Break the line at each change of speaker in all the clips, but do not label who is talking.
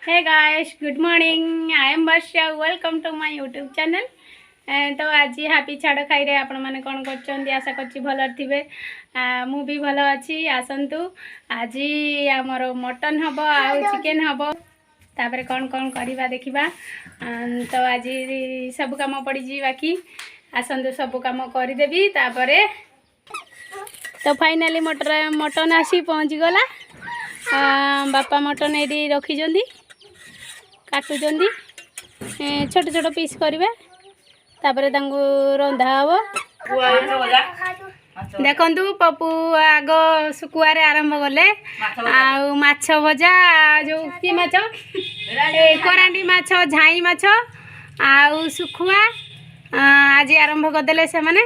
Hey guys, good morning. I am Varsha. Welcome to my YouTube channel. तो आज happy छाड़ खाई रे आपण माने कोन करछन आशा करछि भल थिबे। मु भी भल अछि। आसंतु आज हमर मटन हबो आ चिकन हबो। तापर कोन कोन करिबा देखिबा। तो आज सब काम पड़ी जी बाकी आसंतु सब काम करि देबी। तापर तो फाइनली मटन आसी पहुँच गला। बापा मटन ये रखी काटुं छोट छोट पीस करेंगे तापर रंधा हम देखु पपू आग शुकुआर आरंभ कले माछ भजा जो कि माछ करांडी माछ झाई माछ आउ शुखुआ आज आरंभ करदे से माने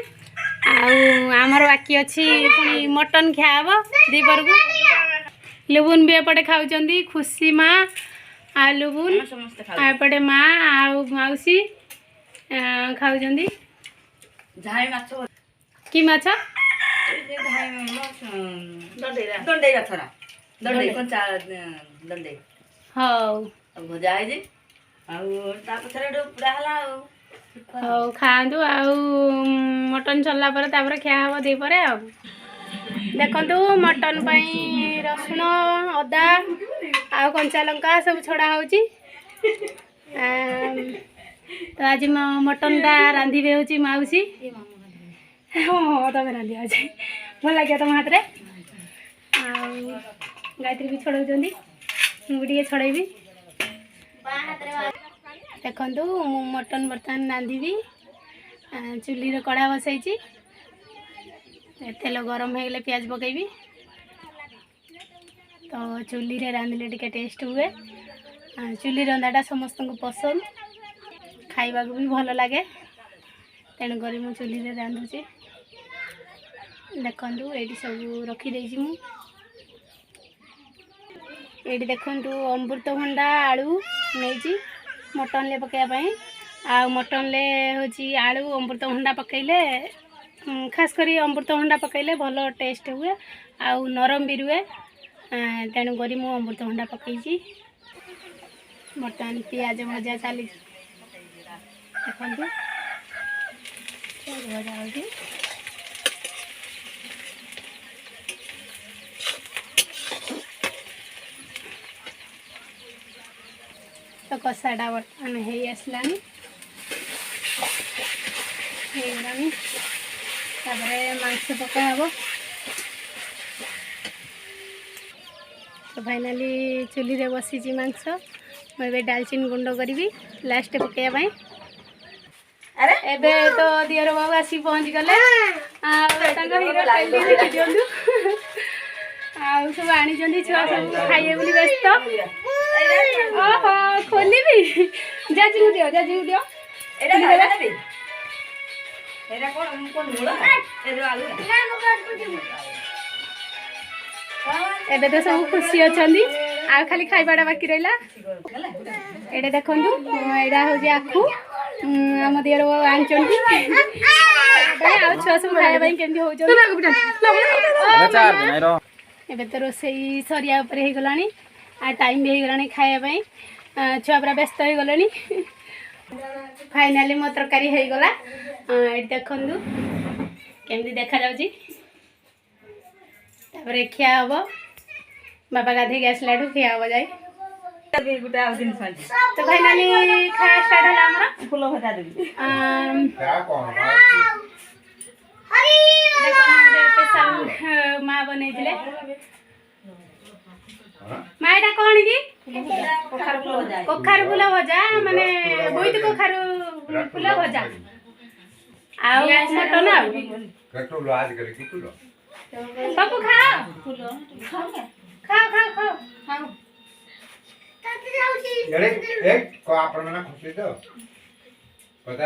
आमर बाकी अच्छी पुणी मटन खिया हम दीपर को लुबुन भी एपटे खाऊँ खुशी माँ आ लुबुन एपटे माँ आउसी खाऊँ कि माछ हाँ हौ खातु आउ मटन सरला खिया हम दीपर देखु मटन पाई रसुण अदा आ कंचा लंका सब छड़ा हो तो आज मटन टा रांधे हूँ मौसी हाँ तुम रांधि आज भल लगे तुम हाथ में गायत्री भी छड़ाऊँ मुझे छड़ेबी देखु मटन बर्तमान रांधि चुली कड़ा बसई तेल गरम हो गले प्याज पकेबी तो चुली रे रांधले टिके टेस्ट हुए। चुली रंधाटा समस्त को पसंद खाइबा को भी भल लगे तेणुक मु चुली रे रांधुची देखु ये सब रखीदे ये देखु अमृतभंडा आलू नहीं मटन ले पकड़ापी आ मटन ले हूँ आलू अमृतभंडा पकईले खास करी अमृतभंडा पकईले भल टेस्ट हुए आउ नरम भी रुए तेणुक मु अमृतभंडा पकई बर्तमान पियाज भजा चली देखु भजा हो तो कषाटा बर्तमान हो आसलानी मांस पका हम तो फाइनाली चुली रे बसी मांस मुझे डालचीन गुंड करी लास्ट पकड़ापी एबे तो दियर बाबू आसी पहुँच गले दिखु आउ सब आनी छुआ सब खाइए बोली व्यस्त ओहो खोली जाजी को दियो एबे तो सब खुशी अच्छा आ खाली खाइबाटा बाकी रहा ये देखु यहाँ हूँ आखु आम दियर आनी छुआ सब खाया केमती हो तो रोसई सरिया होगला आ टाइम भी होगला खायापी छुआ पूरा व्यस्त हो गले फाइनाली मो तरकारी होगला ये देखु केमती देखा जाऊँगी खिया हम बाबा गाधे आसला खिया हम जाए तो फाइनाली खाया स्टार्ट है फूल भजा देवी माँ बन माँ यहाँ कौन कि कखार फूल भजा माने बोईत कखार फूल भजा मटन पप्पू खाओ खाओ खाओ खाओ खाओ
एक को आपण मना खुशी तो पता